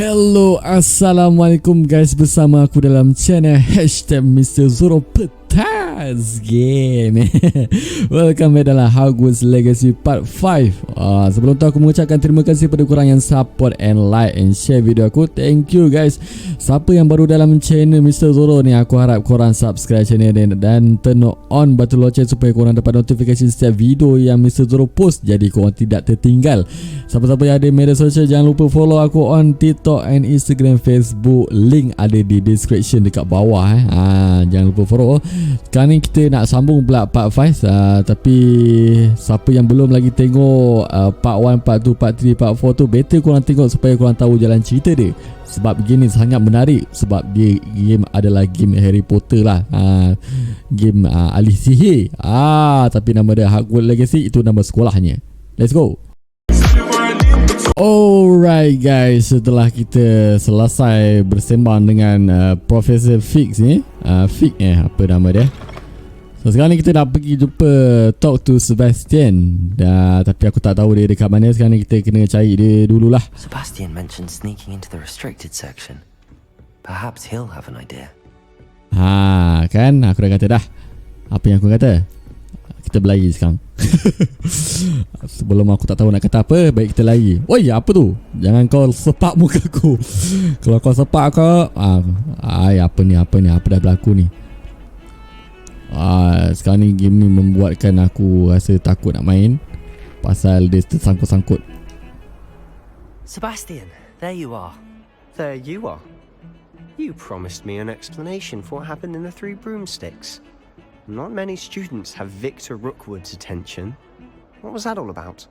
Hello, Assalamualaikum guys, bersama aku dalam channel #MrZorro petasss game. Welcome back dalam hogwartslegacy part 5. Sebelum tu aku mengucapkan terima kasih kepada korang yang support and like and share video aku. Thank you guys. Siapa yang baru dalam channel MrZorro ni, aku harap korang subscribe channel ni dan turn on batu loceng supaya korang dapat notifikasi setiap video yang MrZorro post, jadi korang tidak tertinggal. Siapa-siapa yang ada media sosial, jangan lupa follow aku on TikTok and Instagram, Facebook. Link ada di description dekat bawah. Jangan lupa follow. Sekarang ni kita nak sambung pula part 5. Tapi siapa yang belum lagi tengok part 1, part 2, part 3, part 4 tu, better korang tengok supaya korang tahu jalan cerita dia. Sebab game ni sangat menarik. Sebab dia game adalah game Harry Potter lah. Game ahli sihir. Tapi nama dia Hogwarts Legacy, itu nama sekolahnya. Let's go. Alright guys, setelah kita selesai bersembang dengan Profesor Fig ni, Fig apa nama dia. So sekarang ni kita nak pergi jumpa talk to Sebastian. Tapi aku tak tahu dia dekat mana. Sekarang ni kita kena cari dia dululah. Sebastian mentioned sneaking into the restricted section. Perhaps he'll have an idea. Kan aku dah kata dah. Apa yang aku kata? Kita berlari sekarang. Sebelum aku tak tahu nak kata apa, baik kita lari. Oi, apa tu? Jangan kau sepak muka aku. Kalau kau sepak kau, apa ni? Apa dah berlaku ni? Sekarang ni game ni membuatkan aku rasa takut nak main pasal dia tersangkut-sangkut. Sebastian, there you are. There you are. You promised me an explanation for what happened in the Three Broomsticks. Not many students have Victor Rookwood's attention. What was that all about?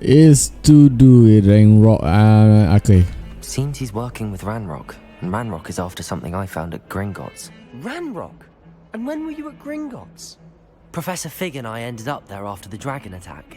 It's to do with Ranrock. Okay. Seems he's working with Ranrock, and Ranrock is after something I found at Gringotts. Ranrock? And when were you at Gringotts? Professor Fig and I ended up there after the dragon attack.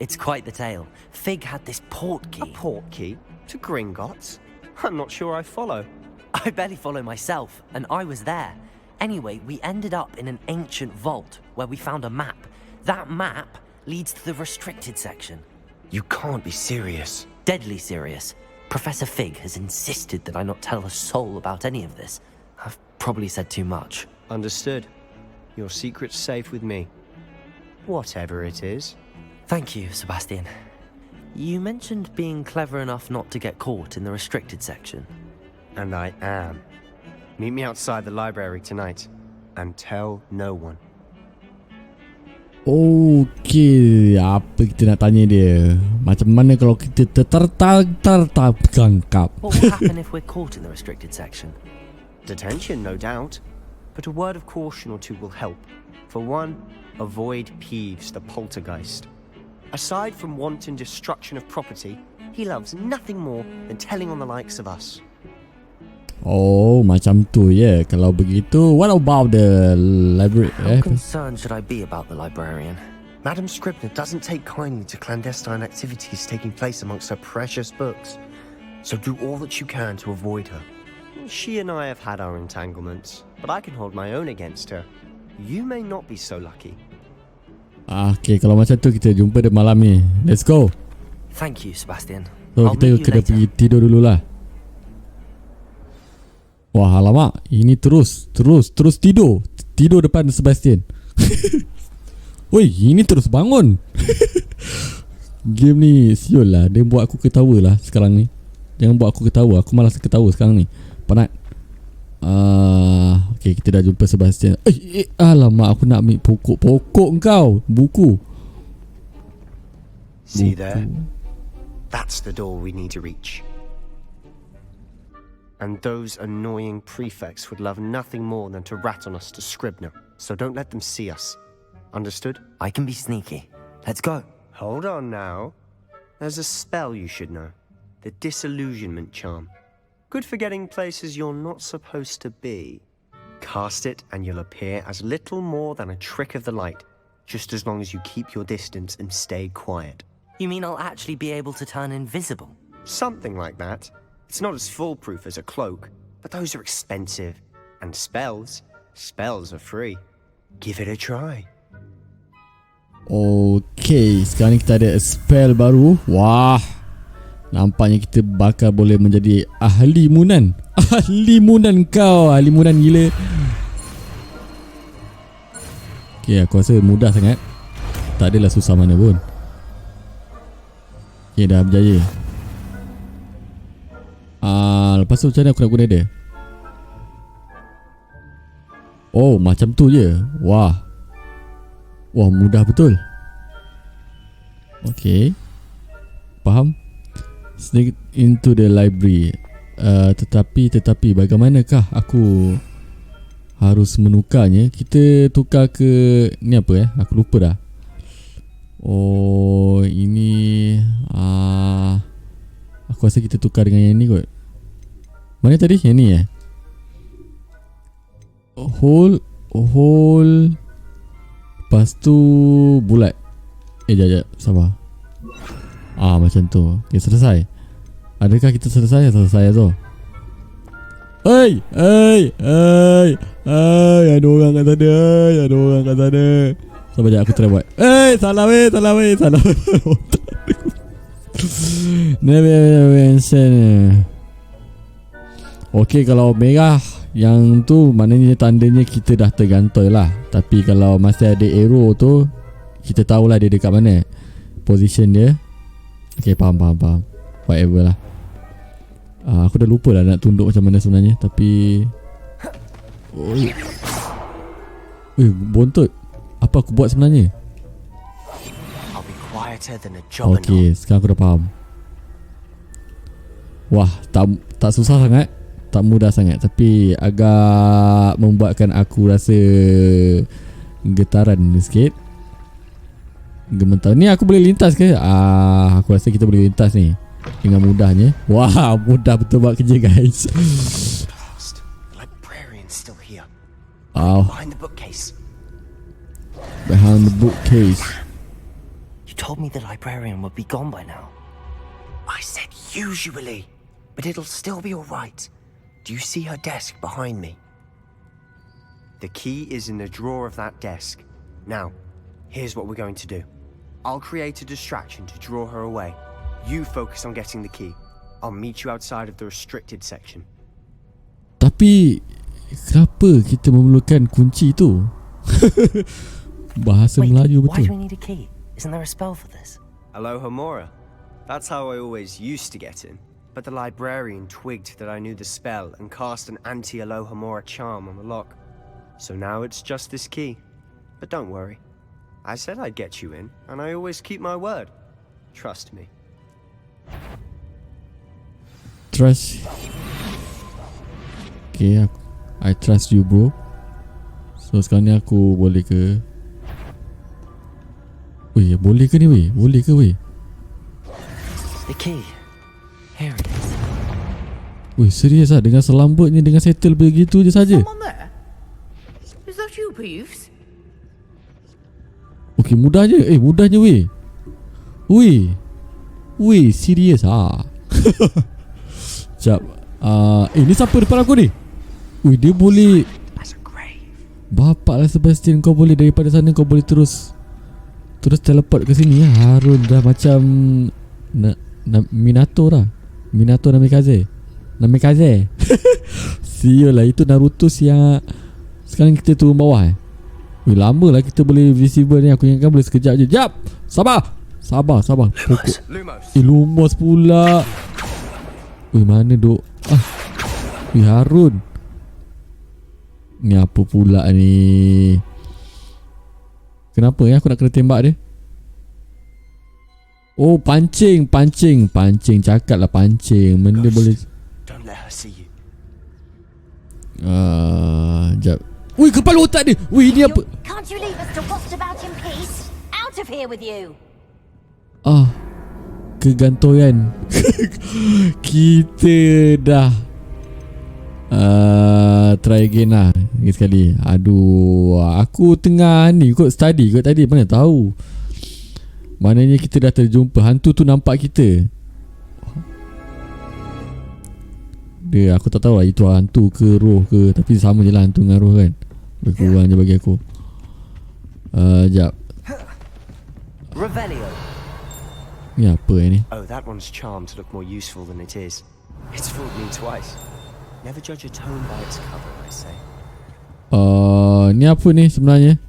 It's quite the tale. Fig had this port key. A port key? To Gringotts? I'm not sure I follow. I barely follow myself, and I was there. Anyway, we ended up in an ancient vault where we found a map. That map leads to the restricted section. You can't be serious. Deadly serious. Professor Fig has insisted that I not tell a soul about any of this. I've probably said too much. Understood. Your secret's safe with me. Whatever it is. Thank you, Sebastian. You mentioned being clever enough not to get caught in the restricted section. And I am. Meet me outside the library tonight. And tell no one. Okay, apa kita nak tanya dia? Macam mana kalau kita tertangkap? What will happen if we're caught in the restricted section? Detention, no doubt. But a word of caution or two will help. For one, avoid Peeves, the poltergeist. Aside from wanton destruction of property, he loves nothing more than telling on the likes of us. Oh, macam tu ya. Kalau begitu, what about the library? How concerned should I be about the librarian? Madam Scribner doesn't take kindly to clandestine activities taking place amongst her precious books. So do all that you can to avoid her. She and I have had our entanglements, but I can hold my own against her. You may not be so lucky. Okay, kalau macam tu kita jumpa dia malam ni. Let's go. Thank you, Sebastian. So kita kena pergi tidur dululah. Wah, alamak. Ini terus tidur. Tidur depan Sebastian. Woi, ini terus bangun. Game ni siul lah. Dia buat aku ketawa lah sekarang ni. Jangan buat aku ketawa. Aku malas ketawa sekarang ni. Penat. Okay, kita dah jumpa Sebastian. Alamak, aku nak ambil pokok kau. Buku. See there? That's the door we need to reach. And those annoying prefects would love nothing more than to rat on us to Scribner. So don't let them see us. Understood? I can be sneaky. Let's go. Hold on now. There's a spell you should know. The disillusionment charm. Good for getting places you're not supposed to be. Cast it and you'll appear as little more than a trick of the light. Just as long as you keep your distance and stay quiet. You mean I'll actually be able to turn invisible? Something like that. It's not as foolproof as a cloak, but those are expensive. And spells are free. Give it a try. Okay, sekarang ni kita ada spell baru. Wah, Nampaknya kita bakal boleh menjadi ahli munan. Ahli munan kau. Ahli munan gila. Okay, aku rasa mudah sangat. Tak adalah susah mana pun. Okay, dah berjaya. Lepas tu macam mana aku nak guna dia? Oh, macam tu je. Wah, mudah betul. Okay, faham. Sneak into the library. Tetapi bagaimanakah aku harus menukarnya? Kita tukar ke ni apa Aku lupa dah. Oh, ini aku rasa kita tukar dengan yang ni kot. Mana tadi? Yang ni Hole. Lepas tu bulat. Jap, sabar. Macam tu. Okay, selesai. Adakah kita selesai? Selesai tu. Hey, ada orang kat sana. Sabar jap, aku try buat. Salah weh. Okay, kalau merah yang tu maknanya tandanya kita dah tergantoi lah. Tapi kalau masih ada arrow tu, kita tahulah dia dekat mana position dia. Okay, faham. Whatever lah. Aku dah lupa lah nak tunduk macam mana sebenarnya. Tapi bontot. Apa aku buat sebenarnya? Okay, sekarang aku dah faham. Wah, tak susah sangat, tak mudah sangat, tapi agak membuatkan aku rasa getaran sikit. Gemetar. Ni aku boleh lintas ke? Aku rasa kita boleh lintas ni dengan mudahnya. Wah, mudah betul buat kerja, guys. Behind the bookcase. You told me the librarian would be gone by now. I said usually, but it'll still be alright. Do you see her desk behind me? The key is in the drawer of that desk. Now, here's what we're going to do. I'll create a distraction to draw her away. You focus on getting the key. I'll meet you outside of the restricted section. Tapi kenapa kita memerlukan kunci tu? Bahasa Melayu betul. Why do we need a key? Isn't there a spell for this? Aloha Mora. That's how I always used to get in. But the librarian twigged that I knew the spell and cast an anti-Aloha Mora charm on the lock. So now it's just this key. But don't worry. I said I'd get you in, and I always keep my word. Trust me. Trust. Okay, I trust you, bro. So sekarang ni aku boleh ke? Weh, boleh ke ni weh? Boleh ke weh? The key. Here it is. Weh, serius lah, dengan selambutnya, dengan settle begitu je saja. Someone there? Is that you, Peeves? Okay, mudahnya. Mudahnya weh. Weh, serius ah. Sekejap. Ni siapa depan aku ni? Weh, dia boleh. Bapak lah Sebastian, kau boleh daripada sana kau boleh terus teleport ke sini ya. Harun dah macam Minato lah. Minato Namikaze. Sial lah, itu Naruto yang sekarang kita turun bawah Weh, lama lah kita boleh visible ni. Aku ingatkan boleh sekejap je. Jap, sabar. Pokok. Lumos pula. Weh, mana duk? Weh, Harun. Ni apa pula ni? Kenapa aku nak kena tembak dia? Oh, pancing. Cakap lah pancing. Benda boleh. Don't let her see you. Sekejap. Wih, kepala otak dia. Wih, ini apa? Can't you leave us to waft about in peace? Out of here with you. Kegantungan. Kita dah try again lah. Lagi sekali. Aduh, aku tengah ni kot study kot tadi. Mana tahu. Maknanya kita dah terjumpa. Hantu tu nampak kita. Aku tak tahu lah itu hantu ke roh ke. Tapi sama je lah hantu dengan roh kan. Lebih kurang je bagi aku. Sekejap. Revelio. Ni apa ni? Oh, that one's charmed to look more useful than it is. It's fooled me twice. Never judge a tone by its cover, I say. Ni apa ni sebenarnya?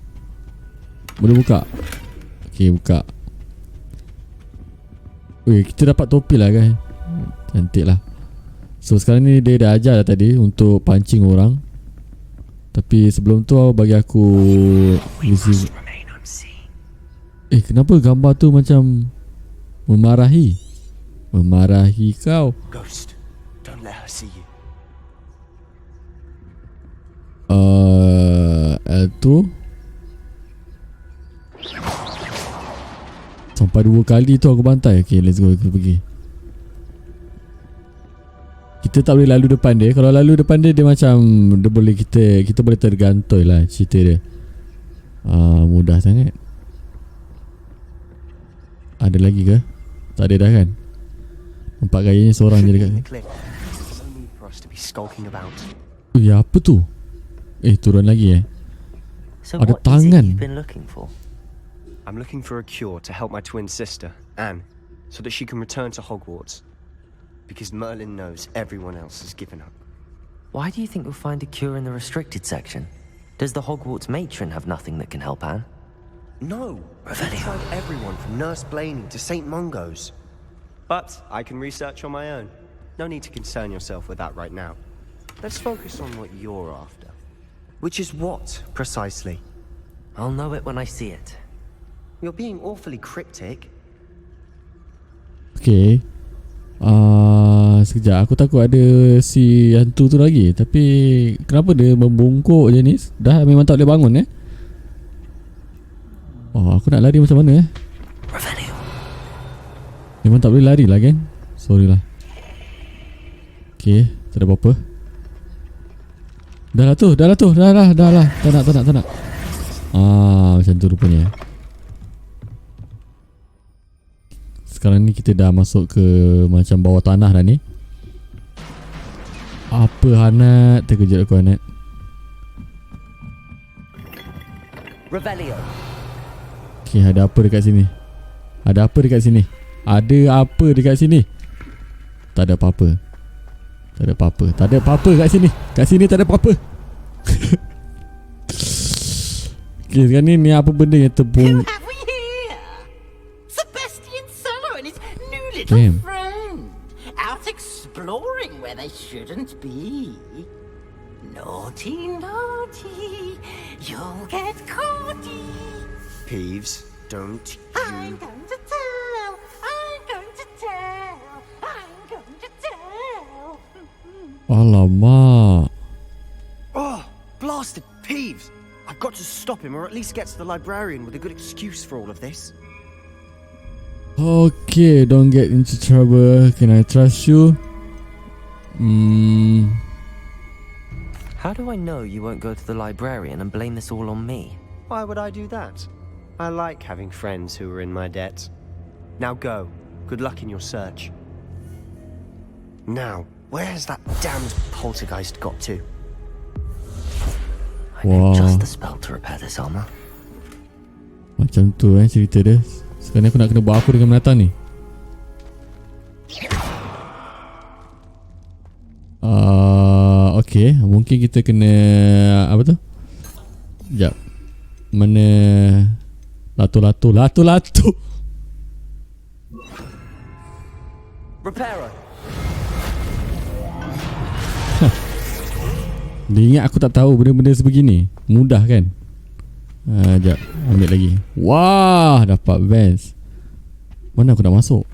Boleh buka? Okay, buka. Weh, kita dapat topi lah kan. Cantik lah. So sekarang ni dia dah ajar dah tadi untuk pancing orang. Tapi sebelum tu bagi aku kenapa gambar tu macam memarahi? Memarahi kau. Ghost, don't let her see you. Tu sampai 2 kali tu aku bantai. Okay, let's go, kita pergi. Kita tak boleh lalu depan dia. Kalau lalu depan dia, dia macam dia boleh kita boleh tergantoi lah cerita dia. Mudah sangat. Ada lagi ke? Tak ada dah kan? Nampak gayanya seorang je dekat. Apa tu? Turun lagi So Ada what is it tangan. you've been looking for? I'm looking for a cure to help my twin sister, Anne, so that she can return to Hogwarts. Because Merlin knows everyone else has given up. Why do you think you'll find a cure in the restricted section? Does the Hogwarts matron have nothing that can help Anne? No, I've tried everyone from Nurse Blaney to St. Mungo's. But I can research on my own. No need to concern yourself with that right now. Let's focus on what you're after. Which is what, precisely? I'll know it when I see it. You're being awfully cryptic. Okay. Sekejap, aku takut ada si hantu tu lagi. Tapi kenapa dia membungkuk je ni? Dah memang tak boleh bangun aku nak lari macam mana Memang tak boleh lari lah kan? Sorry lah. Okay, tak ada apa-apa. Dah lah. Tak nak. Macam tu rupanya. Sekarang ni kita dah masuk ke macam bawah tanah dah ni. Apa Hanat? Terkejut aku Hanat. Revelio. Okay, ada apa dekat sini? Ada apa dekat sini? Tak ada apa-apa. Tak ada apa-apa kat sini. Kat sini tak ada apa-apa. Okay, sekarang ni apa benda yang terbung? Have we here? Sebastian Solo and his new little friend out exploring where they shouldn't be. Naughty, you'll get caughty. Peeves, don't I'm you... going to tell. Alamak. Oh, blasted Peeves! I've got to stop him, or at least get to the librarian with a good excuse for all of this. Okay, don't get into trouble. Can I trust you? How do I know you won't go to the librarian and blame this all on me? Why would I do that? I like having friends who are in my debt. Now go. Good luck in your search. Now, where's that damned poltergeist got to? I need just the spell to repair this armor. Macam tu cerita dia. Sekarang aku nak kena buat apa dengan binatang ni? Okay, mungkin kita kena apa tu? Sekejap. Mana Latu. Reparo. Dia ingat aku tak tahu benda-benda sebegini. Mudah kan? Sekejap, ambil lagi. Wah, dapat Vans. Mana aku nak masuk?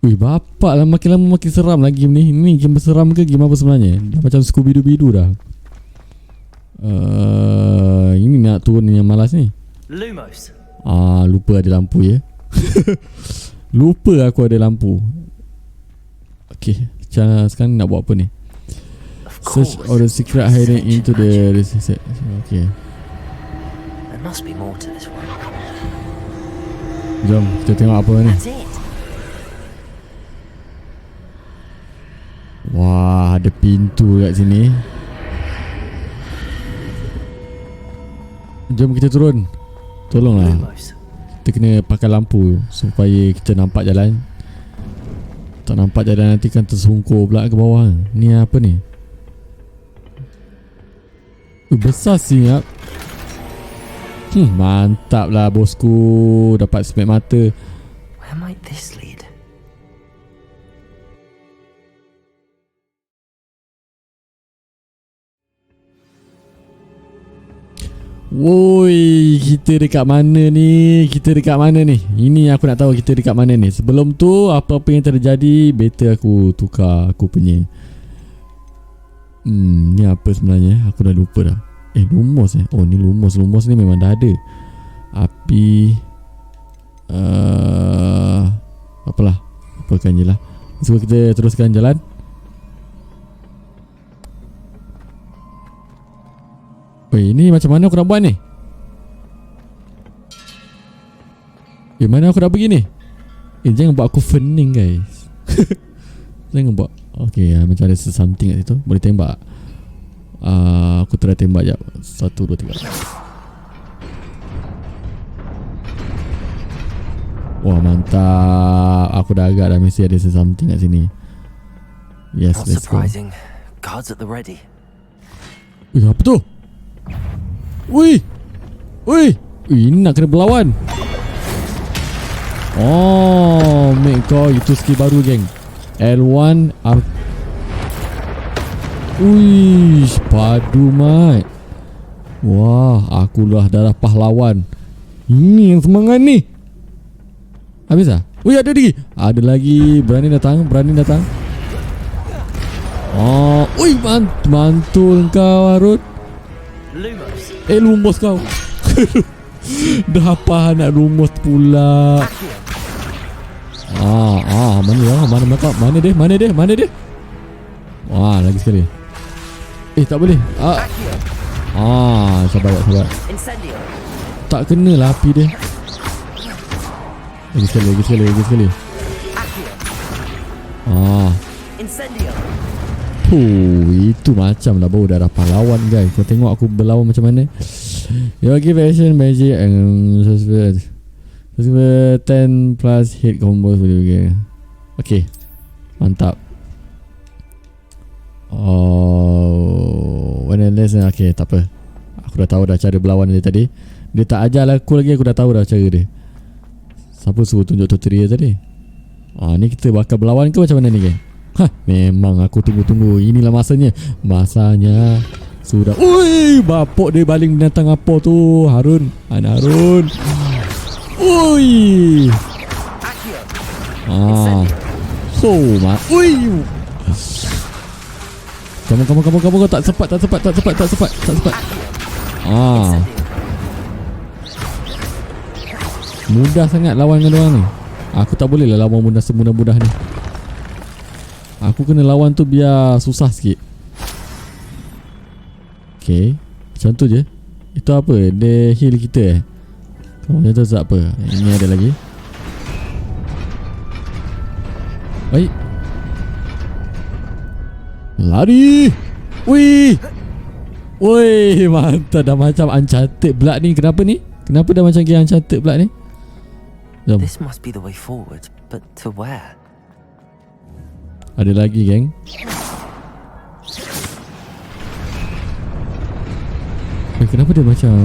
Wih, bapak lah, makin lama makin seram lagi ni. Ini game berseram ke game apa sebenarnya? Dah macam Scooby-Doo dah. Ini nak turun yang malas ni. Lumos. Lupa ada lampu ya. Lupa aku ada lampu. Okay, sekarang nak buat apa ni? Search all the secret hiding into the reset. Okay. There must be more to this one. Jom kita tengok apa ni. That's it. Wah, ada pintu kat sini. Jom kita turun. Tolonglah. Lumos. Kita kena pakai lampu supaya kita nampak jalan. Tak nampak jalan nanti kan tersungkur pula ke bawah. Ni apa ni? Besar siap. Mantap lah bosku. Dapat semit mata. Where might this lead? Woi, kita dekat mana ni? Kita dekat mana ni? Ini aku nak tahu kita dekat mana ni. Sebelum tu apa-apa yang terjadi, better aku tukar aku punya. Ni apa sebenarnya? Aku dah lupa dah. Lumos Oh ni lumos. Lumos ni memang dah ada. Api apalah, lupakan je lah. So kita teruskan jalan. Ini macam mana aku nak buat ni? Mana aku nak pergi ni? Jangan buat aku fening guys. Jangan buat. Okay, macam ada something kat situ. Boleh tembak. Aku try tembak jap. 1, 2, 3. Wah mantap. Aku dah agak dah mesti ada something kat sini. Yes, Not let's go. surprising. Guards at the ready. Apa tu? Wih, ini nak kena berlawan. Oh, mate kau, itu skill baru geng. L1 Wih, padu mat. Wah, akulah darah pahlawan. Ini yang semangat ni. Habis lah. Wih, ada lagi. Ada lagi. Berani datang. Oh, wih, mantul kau Harut. Lumos kau. Dah apa nak lumos pula. Mana dia? Wah, lagi sekali. Tak boleh. Sabar. Tak kena lah api dia. Lagi sekali. Itu macam lah bau darah pahlawan guys. Kau tengok aku berlawan macam mana. Your give action magic and 10 plus hit combos. Okay, mantap. When I listen. Okay, tak apa. Aku dah tahu dah cara berlawan dia tadi. Dia tak ajar aku lagi. Aku dah tahu dah cara dia. Siapa suruh tunjuk tutorial tadi? Ni kita bakal berlawan ke macam mana ni geng? Memang aku tunggu-tunggu. Inilah masanya. Sudah. Ui, bapok dia baling binatang apa tu? Harun. Ui. Ui. Kamu tak sempat. Mudah sangat lawan dengan orang ni. Aku tak boleh lah lawan semudah-mudah ni. Aku kena lawan tu biar susah sikit. Okay, macam tu je. Itu apa? Dia heal kita Kalau macam tu tak apa. Ini ada lagi. Baik. Lari. Wih, mantap. Dah macam Uncharted pula ni. Kenapa ni? Kenapa dah macam game Uncharted pula ni? Jom. This must be the way forward, but to where? Ada lagi geng. Kenapa dia macam,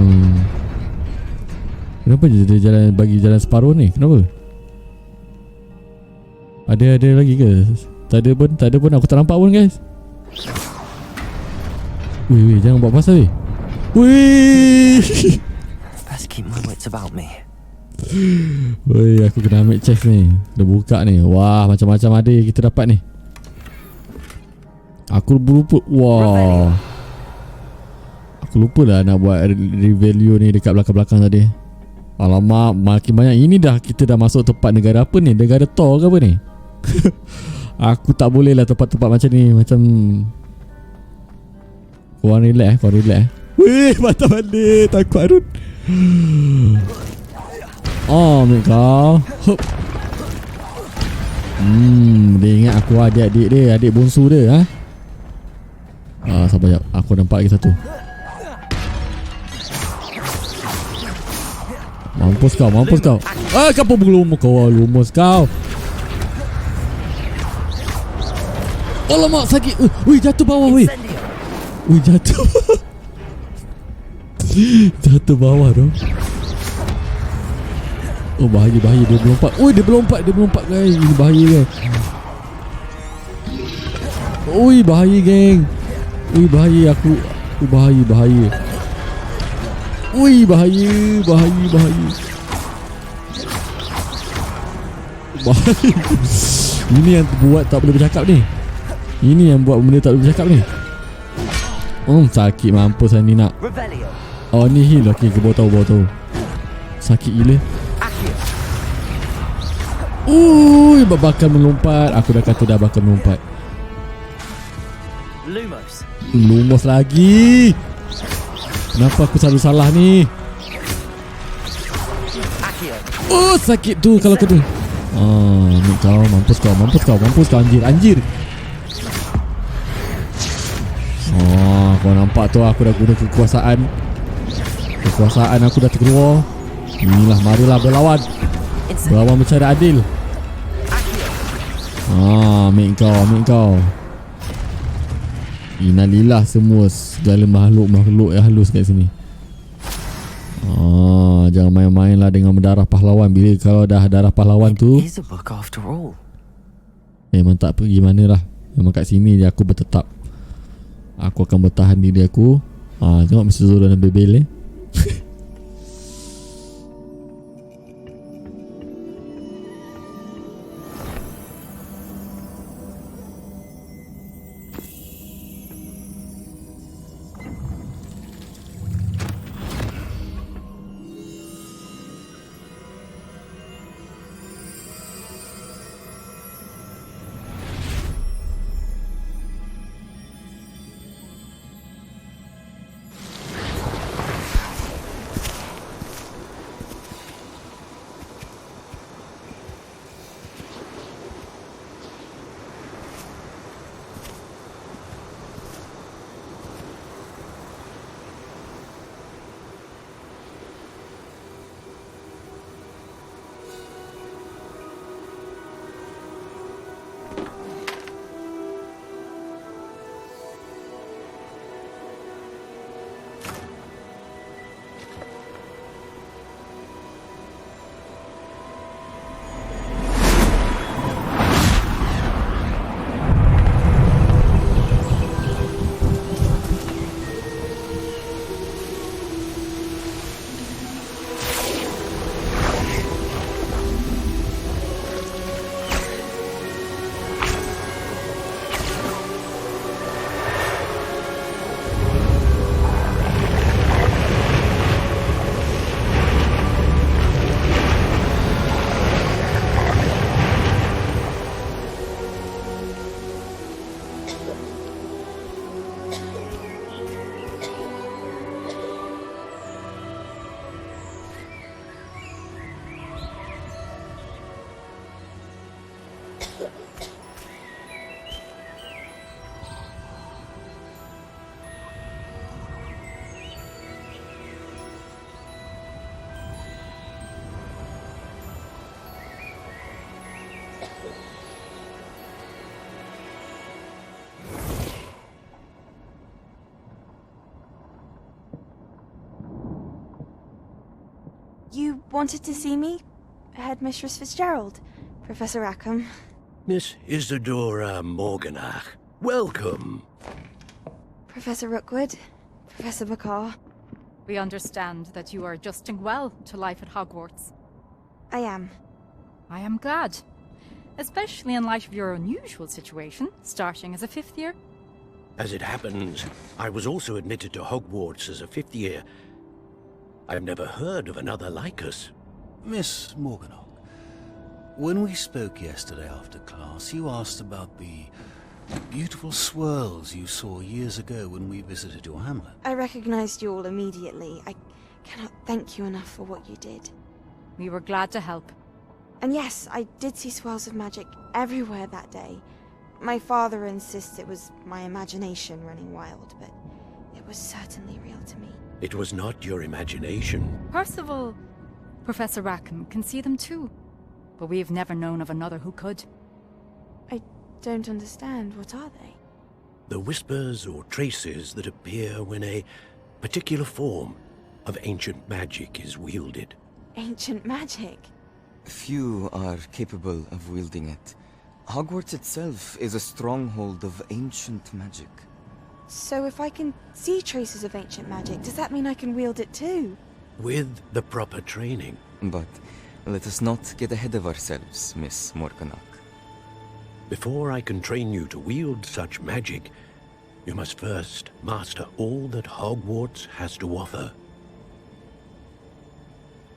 kenapa dia jalan bagi jalan separuh ni? Kenapa? Ada lagi ke? Tak ada pun. Aku tak nampak pun guys. Wih, jangan buat pasal wih. Best keep my wits about me. Wih, aku kena ambil chest ni. Dah buka ni. Wah, macam-macam ada kita dapat ni. Aku lupa. Wah, aku lupa lah nak buat revalue ni dekat belakang-belakang tadi. Alamak, makin banyak. Ini dah kita dah masuk tempat negara apa ni? Negara Thor ke apa ni? Aku tak boleh lah tempat-tempat macam ni. Macam korang relax. Wih, mata balik. Takut Harun. Ambil kau. Dia ingat aku adik-adik dia, adik bongsu dia. Sabar jap. Aku nampak lagi satu. Mampus kau, mampus kau. Kenapa belum kau lumus kau? Alamak, sakit. Ui, jatuh bawah weh. Ui, jatuh. Jatuh bawah dong. Oh, bahaya dia melompat. Ui, dia melompat guys. Ini bahaya guys. Ui, bahaya geng. Ui, bahaya aku. Ui, bahaya. Ui, bahaya. Ini yang buat tak boleh bercakap ni. Ini yang buat benda tak boleh bercakap ni. Sakit mampus ni nak. Oh, ni heal. Okay, ke bawah tahu. Sakit gila. Ui, bakal melompat. Aku dah kata dah bakal melompat. Lumos lagi. Kenapa aku selalu salah ni? Oh, sakit tu kalau kena. Ni kau, mampus kau anjir. Kau nampak tu aku dah guna kekuasaan aku dah terkeluar. Inilah, marilah berlawan mencari adil. Ambil kau. Innalillah semua segala makhluk yang halus kat sini. Jangan main-main lah dengan mendarah pahlawan. Bila kalau dah darah pahlawan tu memang tak pergi mana lah. Memang kat sini je aku bertetap. Aku akan bertahan diri aku. Tengok MrZorro dan bebel You wanted to see me? Headmistress Fitzgerald? Professor Rackham? Miss Isadora Morganach, welcome. Professor Rookwood? Professor Bakar? We understand that you are adjusting well to life at Hogwarts. I am. I am glad. Especially in light of your unusual situation, starting as a 5th year. As it happens, I was also admitted to Hogwarts as a 5th year. I've never heard of another like us. Miss Morganach, when we spoke yesterday after class, you asked about the beautiful swirls you saw years ago when we visited your hamlet. I recognized you all immediately. I cannot thank you enough for what you did. We were glad to help. And yes, I did see swirls of magic everywhere that day. My father insists it was my imagination running wild, but it was certainly real to me. It was not your imagination. Percival, Professor Rackham can see them too, but we've never known of another who could. I don't understand. What are they? The whispers or traces that appear when a particular form of ancient magic is wielded. Ancient magic? Few are capable of wielding it. Hogwarts itself is a stronghold of ancient magic. So if I can see traces of ancient magic, does that mean I can wield it too? With the proper training. But let us not get ahead of ourselves, Miss Morganach. Before I can train you to wield such magic, you must first master all that Hogwarts has to offer.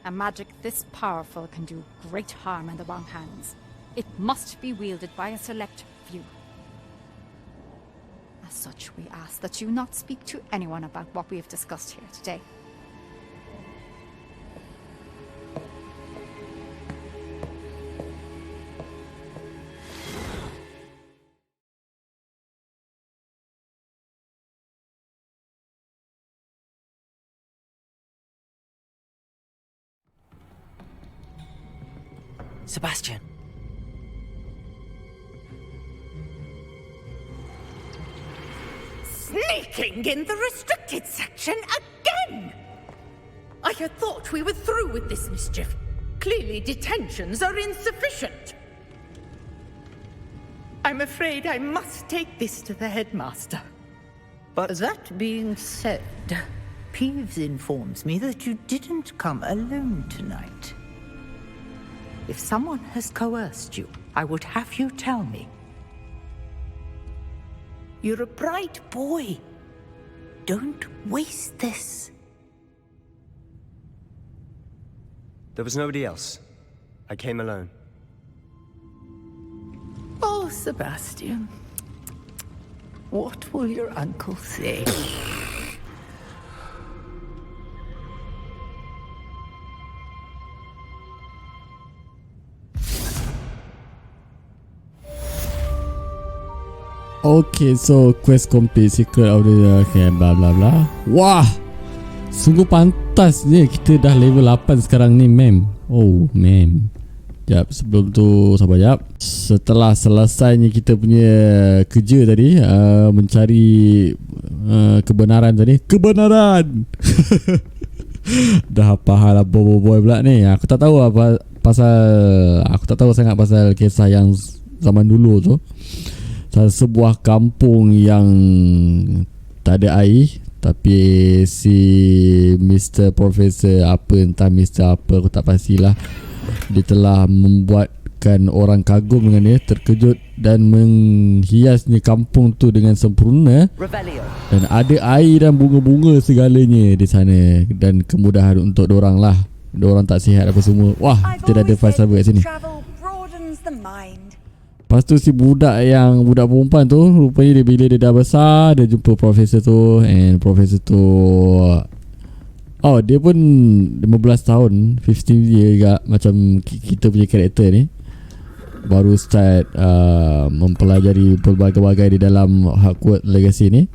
A magic this powerful can do great harm in the wrong hands. It must be wielded by a select few. As such, we ask that you not speak to anyone about what we have discussed here today. Sebastian. Sneaking in the restricted section again! I had thought we were through with this mischief. Clearly detentions are insufficient. I'm afraid I must take this to the headmaster. But That being said, Peeves informs me that you didn't come alone tonight. If someone has coerced you, I would have you tell me. You're a bright boy. Don't waste this. there was nobody else. I came alone. Oh, Sebastian. What will your uncle say? Okay, so quest complete, secret of the okay, bla bla bla. Wah, sungguh pantasnya kita dah level 8 sekarang ni, mem. Oh, mem. Sekejap, sebelum tu sabar jap. Setelah selesainya kita punya kerja tadi, mencari kebenaran tadi. Kebenaran. Dah apa hal boy pula ni. Aku tak tahu apa pasal, aku tak tahu sangat pasal kisah yang zaman dulu tu. Sebuah kampung yang tak ada air, tapi si Mr. Professor apa, entah Mr. apa, aku tak pastilah, dia telah membuatkan orang kagum dengan dia, terkejut dan menghiasnya kampung tu dengan sempurna. Dan ada air dan bunga-bunga segalanya di sana, dan kemudahan untuk diorang lah. Diorang tak sihat apa semua. Wah, kita dah ada fast travel kat sini. Lepas tu si budak perempuan tu, rupanya dia bila dia dah besar, dia jumpa profesor tu, and profesor tu, oh, dia pun 15 tahun, 15 year juga, macam kita punya karakter ni. Baru start mempelajari pelbagai-bagai di dalam Hogwarts Legacy ni.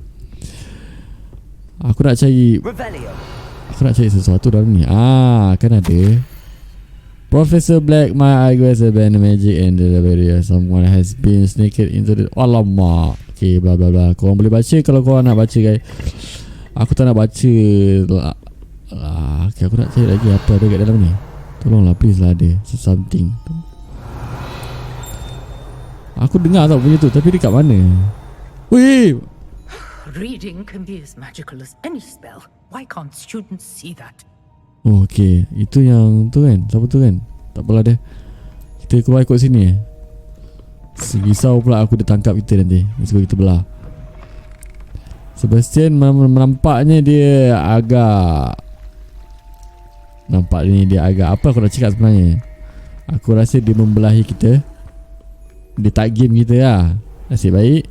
Aku nak cari sesuatu dalam ni. Kan ada Professor Black, my eye has been magic and the barrier. Someone has been sneaked into the... Alamak. Okay, bla bla bla. Korang boleh baca kalau korang nak baca, guys. Aku tak nak baca. Okay, aku nak cari lagi apa ada kat dalam ni. Tolonglah, please lah, ada something. Aku dengar tau punya tu, tapi dekat mana? Weh! Reading can be as magical as any spell. Why can't students see that? Oh, okay. Itu yang tu kan? Siapa tu kan? Tak apalah dia. Kita keluar ikut sini Risau pula aku dia tangkap kita nanti. Sebab kita belah. Sebastian nampaknya dia agak... Apa aku nak cakap sebenarnya? Aku rasa dia membelahi kita. Dia tak game kita lah. Nasib baik.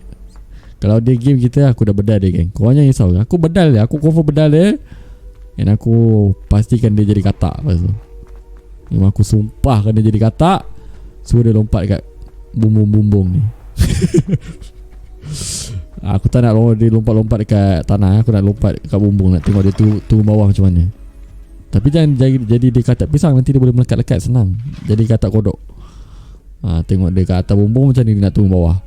Kalau dia game kita, aku dah bedal dia, geng. Korang jangan risau. Aku bedal dia. Aku confirm bedal dia. Dan aku pastikan dia jadi katak lepas tu. Memang aku sumpahkan dia jadi katak. Suruh dia lompat kat bumbung-bumbung ni. Aku tak nak dia lompat-lompat dekat tanah. Aku nak lompat kat bumbung. Nak tengok dia turun bawah macam mana. Tapi jangan jadi dia katak pisang, nanti dia boleh melekat-lekat senang. Jadi katak kodok. Tengok dia kat atas bumbung macam ni, dia nak turun bawah.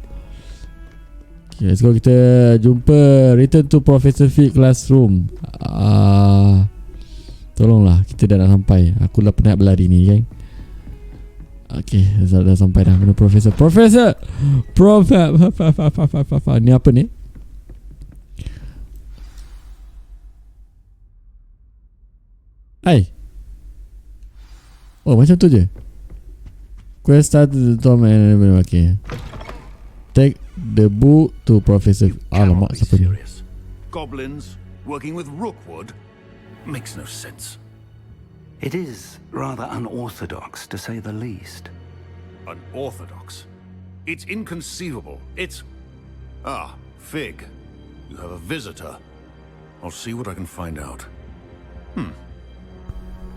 Okay, let's go. Kita jumpa. Return to Professor Fig classroom. Tolonglah, kita dah nak sampai. Aku dah penat berlari ni kan. Okay, dah sampai dah. Mana Professor? Ni apa ni? Hai. Oh, macam tu je. Quest start to the top and okay. Take the book to Professor. Alamak, siapa ni? Goblins working with rookwood makes no sense. It is rather unorthodox, to say the least. Unorthodox? It's inconceivable. It's... Fig. You have a visitor. I'll see what I can find out.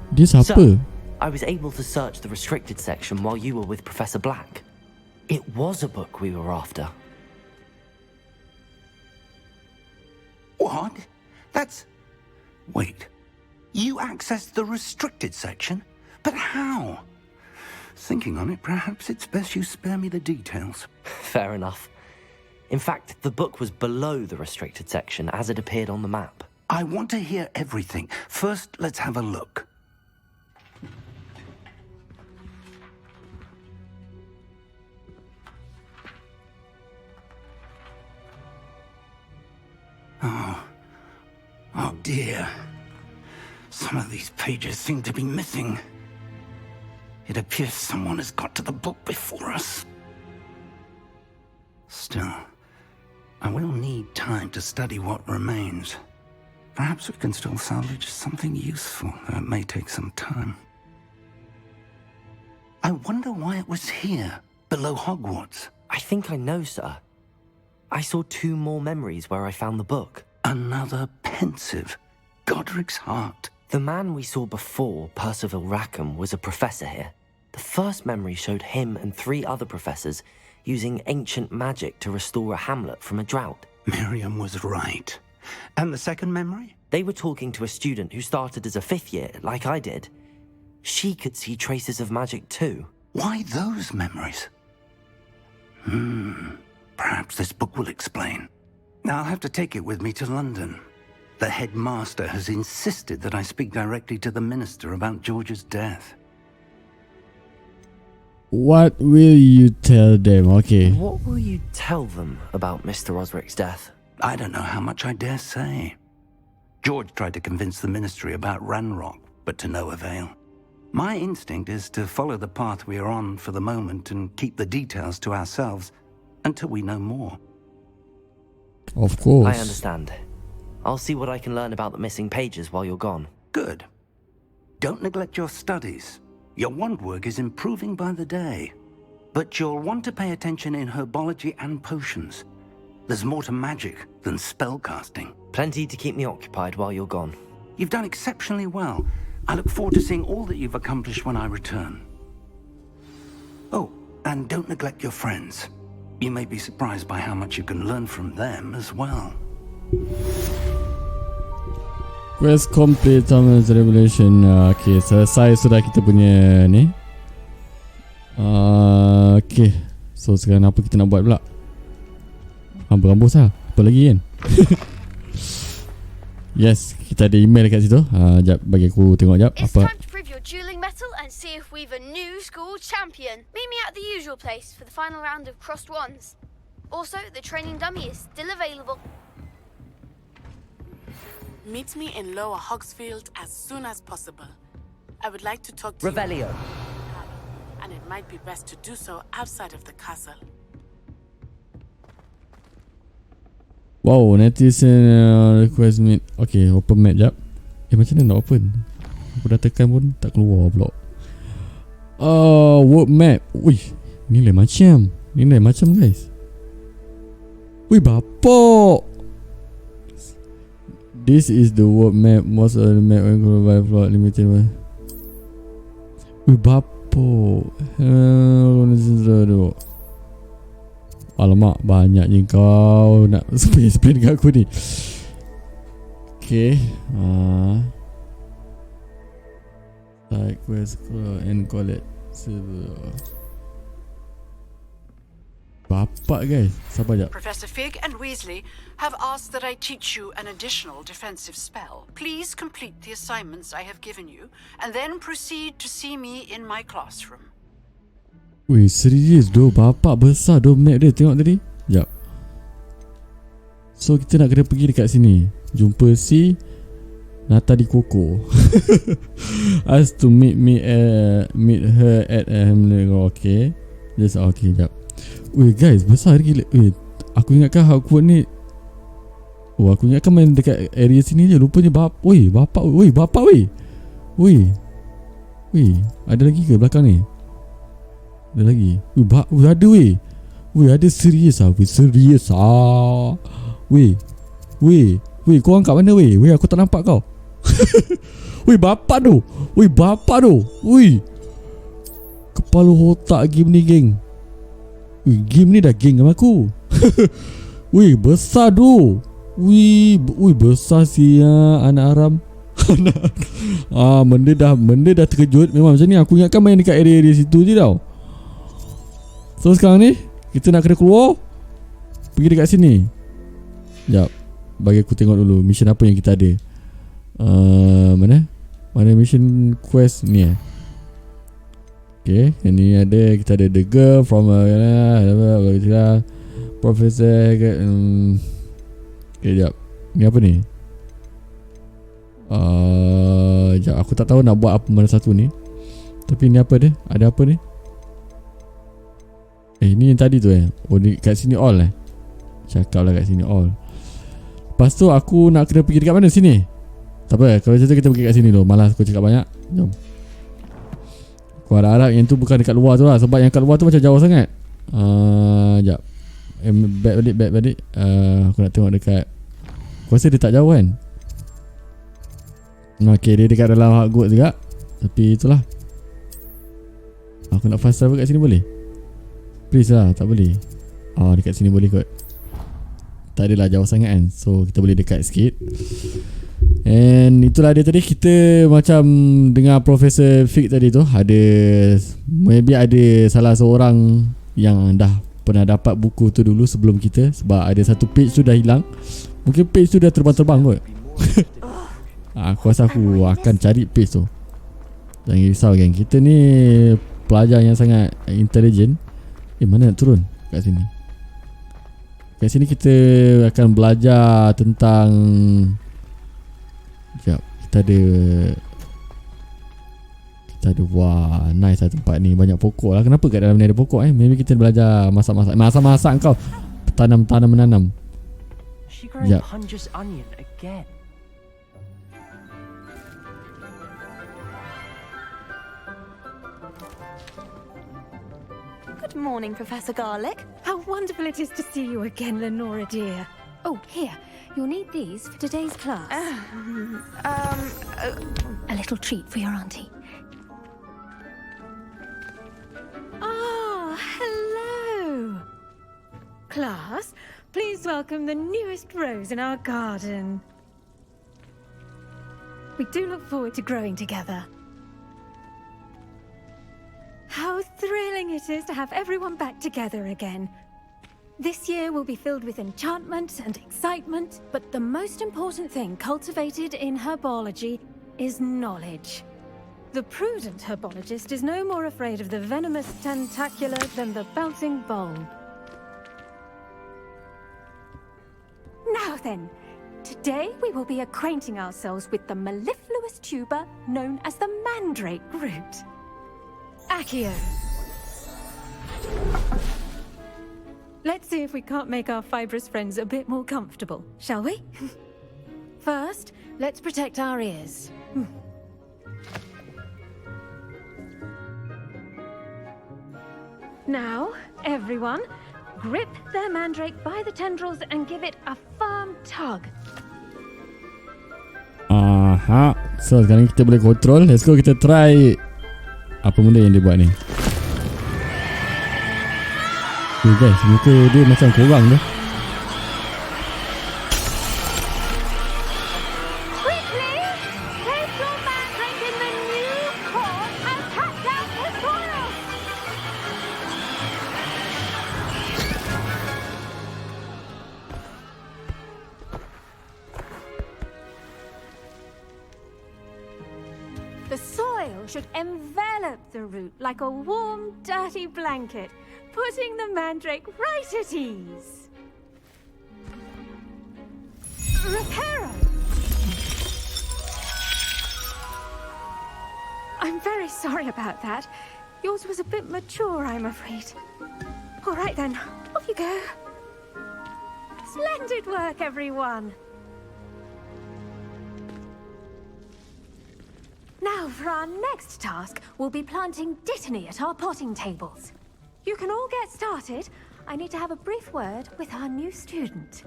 Dia siapa? So, I was able to search the restricted section while you were with Professor Black. It was a book we were after. What? That's... Wait. You accessed the restricted section? But how? Thinking on it, perhaps it's best you spare me the details. Fair enough. In fact, the book was below the restricted section as it appeared on the map. I want to hear everything. First, let's have a look. Oh dear. Some of these pages seem to be missing. It appears someone has got to the book before us. Still, I will need time to study what remains. Perhaps we can still salvage something useful, though it may take some time. I wonder why it was here, below Hogwarts. I think I know, sir. I saw 2 more memories where I found the book. Another pensive Godric's heart. The man we saw before, Percival Rackham, was a professor here. The first memory showed him and 3 other professors using ancient magic to restore a hamlet from a drought. Miriam was right. And the second memory? They were talking to a student who started as a 5th year, like I did. She could see traces of magic too. Why those memories? Perhaps this book will explain. Now I'll have to take it with me to London. The headmaster has insisted that I speak directly to the minister about George's death. What will you tell them? Okay. What will you tell them about Mr. Osric's death? I don't know how much I dare say. George tried to convince the ministry about Ranrock, but to no avail. My instinct is to follow the path we are on for the moment and keep the details to ourselves until we know more. Of course. I understand. I'll see what I can learn about the missing pages while you're gone. Good. Don't neglect your studies. Your wand work is improving by the day. But you'll want to pay attention in herbology and potions. There's more to magic than spellcasting. Plenty to keep me occupied while you're gone. You've done exceptionally well. I look forward to seeing all that you've accomplished when I return. Oh, and don't neglect your friends. You may be surprised by how much you can learn from them as well. Quest complete, Thomas Revelation. Okay, selesai sudah kita punya ni. Okay, so sekarang apa kita nak buat pula? Berambus lah. Apa lagi kan? Yes, kita ada email kat situ. Jap, bagi aku tengok jap. It's Apa? time to prove your dueling mettle and see if we've a new school champion. Meet me at the usual place for the final round of crossed wands. Also, the training dummy is still available. Meet me in Lower Hogsfield as soon as possible. I would like to talk to Revelio. And it might be best to do so outside of the castle. Wow, netizen request meet. Okay, open map jap. Macam mana nak open? Aku dah tekan pun tak keluar pula. World map. Wih, ni lain macam. Ni lain macam guys. Wih, bapak. This is the world map. Most of the map will by plot limited. Wih, bapak. Alamak, banyak je kau nak explain dekat aku ni. Okay. Like quest and collect silver. Bapak guys, sabar jap. Professor Fig and Weasley have asked that I teach you an additional defensive spell. Please complete the assignments I have given you and then proceed to see me in my classroom. Weh, serius doh, bapak besar doh map dia, tengok tadi. Jap. So kita nak kena pergi dekat sini, jumpa si Nata di Koko. Us to meet her at okay. Just okay, jap. Weh guys, besar gila. Weh, aku ingatkan Hogwarts ni, oh aku ingatkan main dekat area sini je. Rupanya bapak weh, weh, ada lagi ke belakang ni? Ada lagi. Weh, ada weh. Weh, ada serius ah. Weh, korang kat mana weh? Weh, aku tak nampak kau. Weh, bapak tu. Weh, kepala otak game ni geng. Weh, game ni dah geng sama aku. Weh, besar tu. Weh, besar siap anak haram. Benda dah terkejut. Memang macam ni aku ingatkan main dekat area situ je tau. So sekarang ni kita nak kena keluar, pergi dekat sini. Sekejap, bagi aku tengok dulu mission apa yang kita ada. Mana mission quest ni Okay, ni ada, kita ada the girl from Professor. Okay, sekejap. Ni apa ni? Sekejap, aku tak tahu nak buat apa mana satu ni. Tapi ni apa dia? Ada apa ni? Ni yang tadi tu Oh, ni kat sini all Cakap lah kat sini all. Lepas tu aku nak kena pergi dekat mana? Sini. Tak apa, kalau macam tu kita pergi kat sini dulu. Malas aku cakap banyak. Jom. Aku harap yang tu bukan dekat luar tu lah, sebab yang kat luar tu macam jauh sangat. Sekejap. Back balik. Aku nak tengok dekat. Aku rasa dia tak jauh kan. Okay, dia dekat dalam Hogwarts juga. Tapi itulah, aku nak fast travel kat sini boleh? Please lah, tak boleh. Dekat sini boleh kot. Tak adalah jauh sangat kan. So kita boleh dekat sikit. And itulah dia tadi. Kita macam dengar Professor Fig tadi tu, maybe ada salah seorang yang dah pernah dapat buku tu dulu sebelum kita. Sebab ada satu page tu dah hilang. Mungkin page tu dah terbang-terbang kot. Aku rasa aku akan cari page tu. Jangan risau geng, kita ni pelajar yang sangat intelijen. Mana nak turun? Kat sini. Kat sini kita akan belajar tentang, sekejap, kita ada wah, nice lah tempat ni. Banyak pokok lah. Kenapa kat dalam ni ada pokok Maybe kita belajar masak kau. Menanam. Sekejap. Good morning, Professor Garlic. How wonderful it is to see you again, Lenora dear. Oh, here. You'll need these for today's class. A little treat for your auntie. Hello. Class, please welcome the newest rose in our garden. We do look forward to growing together. How thrilling it is to have everyone back together again. This year will be filled with enchantment and excitement, but the most important thing cultivated in herbology is knowledge. The prudent herbologist is no more afraid of the venomous tentacula than the bouncing bulb. Now then, today we will be acquainting ourselves with the mellifluous tuber known as the mandrake root. Accio. Let's see if we can't make our fibrous friends a bit more comfortable, shall we? First, let's protect our ears. Now, everyone, grip their mandrake by the tendrils and give it a firm tug. So sekarang kita boleh control. Let's go, kita try apa benda yang dia buat ni. Guys, muka dia macam korang tu. Quickly, place your mandrake in the new pot. should envelop the root like a warm, dirty blanket, putting the mandrake right at ease. Reparo! I'm very sorry about that. Yours was a bit mature, I'm afraid. All right then, off you go. Splendid work, everyone. Now for our next task, we'll be planting dittany at our potting tables. You can all get started. I need to have a brief word with our new student.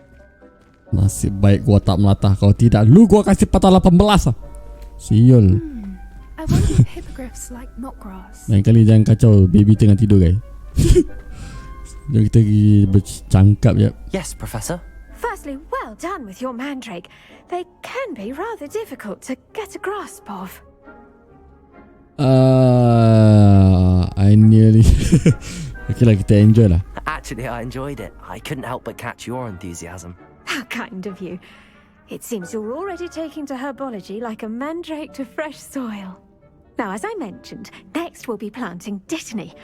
Nasib baik gua tak melatah. Kalau tidak, lu gua kasih patah 18 lah. Siul. I wonder if hippogriffs like not grass. Lain kali jangan kacau baby tengah tidur, guys. Jom kita pergi bercangkap je. Yes, Professor. Firstly, well done with your mandrake. They can be rather difficult to get a grasp of. I nearly. Okay lah, kita enjoy lah. Actually, I enjoyed it. I couldn't help but catch your enthusiasm. How kind of you. It seems you're already taking to herbology like a mandrake to fresh soil. Now, as I mentioned, next we'll be planting dittany.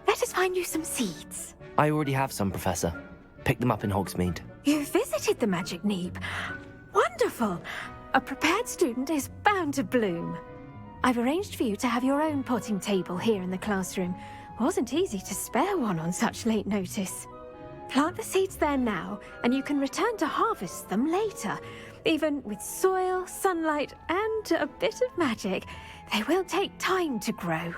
Let us find you some seeds. I already have some, Professor. Picked them up in Hogsmeade. You visited the Magic Neep. Wonderful. A prepared student is bound to bloom. I've arranged for you to have your own potting table here in the classroom. Wasn't easy to spare one on such late notice. Plant the seeds there now, and you can return to harvest them later. Even with soil, sunlight, and a bit of magic, they will take time to grow.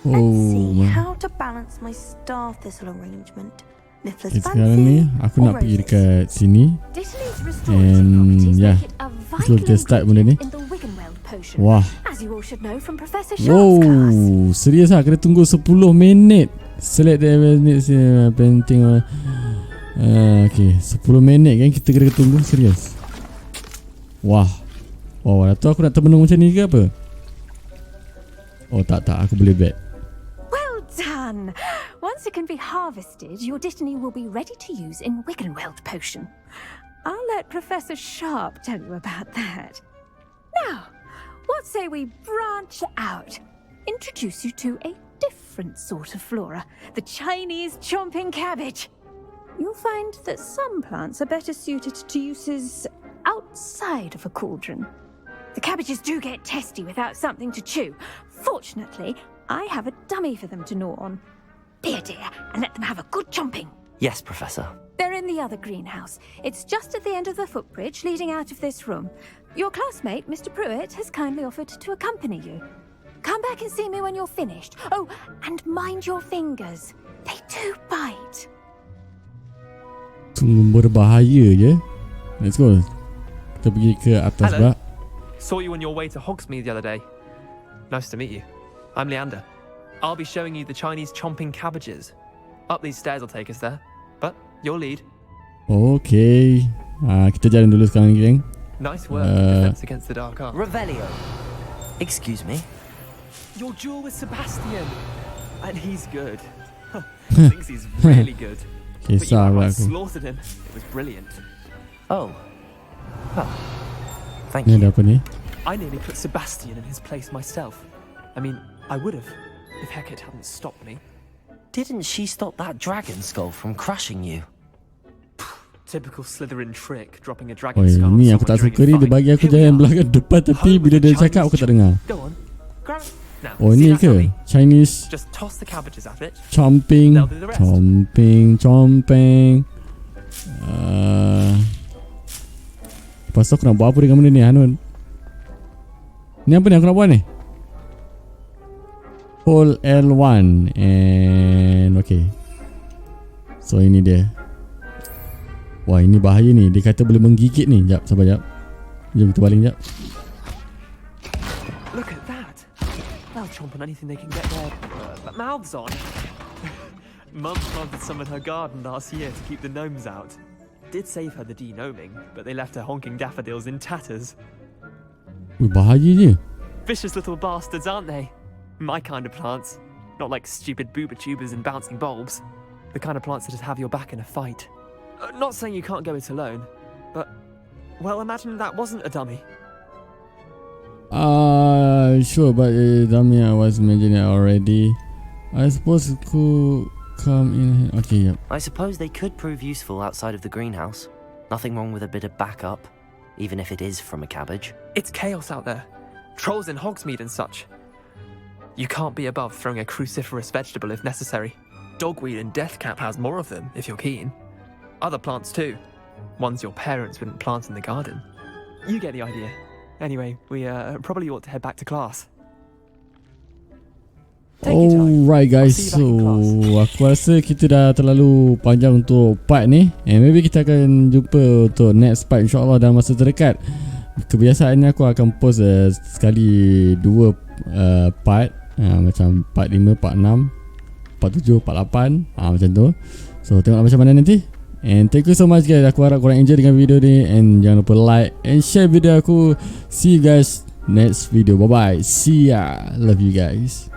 Let's see how to balance my star thistle arrangement. Niffler's Sekarang ni fancy aku nak or pergi roses? dekat sini. And yeah, so kita start benda ni. Wah. Wow, serius lah, kena tunggu 10 minit. Select the minutes painting. Okay, 10 minit kan kita kena tunggu, serius. Wah. Wah, dah tu aku nak termenung macam ni ke apa? Oh tak, aku boleh bet. Well done! Once it can be harvested, your dittany will be ready to use in Wiggenweld potion. I'll let Professor Sharp tell you about that. Now, what say we branch out? Introduce you to a different sort of flora, the Chinese chomping cabbage. You'll find that some plants are better suited to uses outside of a cauldron. The cabbages do get testy without something to chew. Fortunately, I have a dummy for them to gnaw on. Be a dear and let them have a good chomping. Yes, Professor. They're in the other greenhouse. It's just at the end of the footbridge leading out of this room. Your classmate, Mr. Pruitt, has kindly offered to accompany you. Come back and see me when you're finished. Oh, and mind your fingers. They do bite. Tunggu berbahaya je. Let's go. Kita pergi ke atas pula. Saw you on your way to Hogsmeade the other day. Nice to meet you. I'm Leander. I'll be showing you the Chinese chomping cabbages. Up these stairs will take us there. But you'll lead. Okay. Kita jalan dulu sekarang, geng. Nice work defense against the dark arts. Revelio. Excuse me. Your duel with Sebastian. And he's good. Thinks he's really good. But you outright slaughtered him. It was brilliant. Oh. Thank you. I nearly put Sebastian in his place myself. I mean, I would have, if Hecate hadn't stopped me. Didn't she stop that dragon skull from crushing you? Typical Slytherin trick, dropping a dragon Oh, skull. ni aku tak suka ni. Dia bagi aku jalan belakang depan, tapi bila dia cakap aku tak dengar. Go on, grab it. Now, Oh, ni ke? Chinese just toss the cabbages at it. chomping. Lepas tu aku nak buat apa dengan benda ni, Hanun? Ni apa ni aku nak buat ni? Hold L1 and okay. So ini dia. Wah, ini bahaya ni. Dia kata boleh menggigit ni. Jap, sabar jap. Jom kita baling jap. Look at that. They'll chomp on anything they can get their mouths on. Mum planted some in her garden last year to keep the gnomes out. Did save her the de-gnoming, but they left her honking daffodils in tatters. Wih, bahaya je. Vicious little bastards, aren't they? My kind of plants. Not like stupid booba tubers and bouncing bulbs. The kind of plants that just have your back in a fight. Not saying you can't go it alone, but, well, imagine that wasn't a dummy. Sure, but dummy, I was imagining it already. I suppose it could come in. Okay, yep. I suppose they could prove useful outside of the greenhouse. Nothing wrong with a bit of backup, even if it is from a cabbage. It's chaos out there. Trolls in Hogsmeade and such. You can't be above throwing a cruciferous vegetable if necessary. Dogweed and deathcap has more of them, if you're keen. Other plants too. Ones your parents wouldn't plant in the garden. You get the idea. Anyway, we probably ought to head back to class. Alright guys, so aku rasa kita dah terlalu panjang untuk part ni, and maybe kita akan jumpa untuk next part insyaAllah dalam masa terdekat. Kebiasaannya aku akan post sekali 2 part, macam part 5, part 6, part 7, part 8, macam tu. So tengoklah macam mana nanti. And thank you so much guys. Aku harap korang enjoy dengan video ni, and jangan lupa like and share video aku. See you guys next video. Bye bye. See ya. Love you guys.